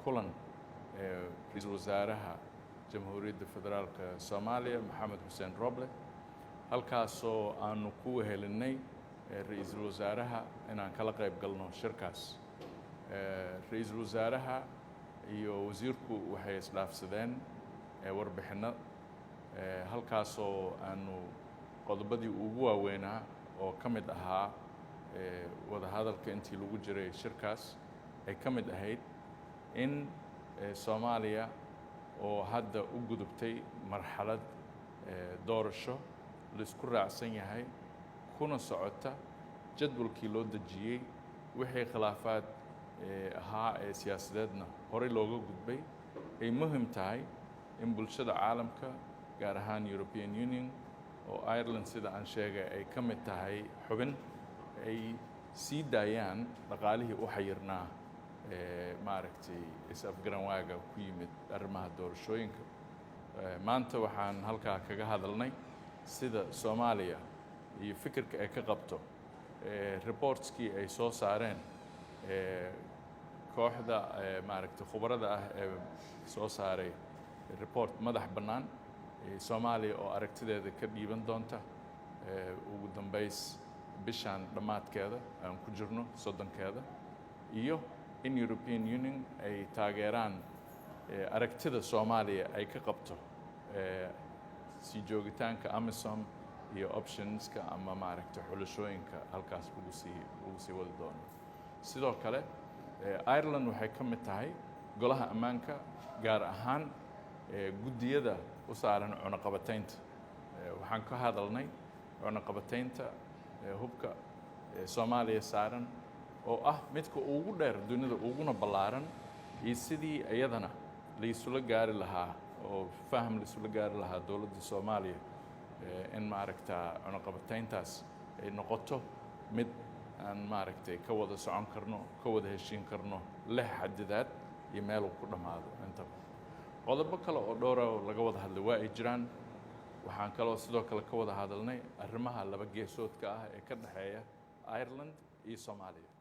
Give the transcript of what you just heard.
kulan ra'iisul wasaaraha jamhuuriyadda federaalka Soomaaliya Maxamed Xuseen Roble halkaasoo aanu ku wehelinay ra'iisul wasaaraha inaan kala qayb galno shirkaas ra'iisul wasaaraha iyo wasiirku waxay isdhaafsadeen warbixino halkaasoo aanu qodobadii ugu waaweynaa oo ka mid ahaa wada hadalka intii lagu jiray shirkaas ay ka mid ahayd in Soomaaliya oo hadda u gudubtay marxalad doorasho la isku raacsan yahay kuna socota jadwalkii loo dejiyey wixii khilaafaad ahaa ee siyaasadeedna horey looga gudbay ay muhiim tahay in bulshada caalamka gaar ahaan European Union oo Ireland sida aan sheegay ay ka mid tahay xubin ay sii daayaan dhaqaalihii u xayirnaa maaragtay is-afgaran waaga ku yimid arrimaha doorashooyinka maanta waxaan halkaa kaga hadalnay sida Soomaaliya iyo fikirka ay ka qabto reportskii ay soo saareen kooxda maaragtay khubarada ah ee soo saaray report madax bannaan Soomaaliya oo aragtideeda ka dhiiban doonta ugu dambays bishan dhammaadkeeda aan ku jirno soddonkeeda iyo in European Union ay taageeraan aragtida Soomaaliya ay ka qabto sii joogitaanka AMISOM iyo optionska ama maaragtay xulashooyinka halkaas lagu sii wadi doono sidoo kale Ireland waxay ka mid tahay golaha ammaanka gaar ahaan guddiyada u saaran cunaqabataynta waxaan ka hadalnay cunaqabataynta hubka Soomaaliya saaran oo ah midka ugu dheer dunida uguna ballaaran iyo sidii iyadana la isula gaari lahaa oo faham la isula gaari lahaa dowladda Soomaaliya in maaragtaa cunaqabatayntaas ay noqoto mid aan maaragtay ka wada socon karno ka wada heshiin karno leh xadidaad iyo meel uu ku dhammaado intaba qodobo kale oo dhowr ah laga wada hadlay waa ay jiraan waxaan kaloo sidoo kale ka wada hadalnay arrimaha laba geesoodka ah ee ka dhaxeeya Ireland iyo Soomaaliya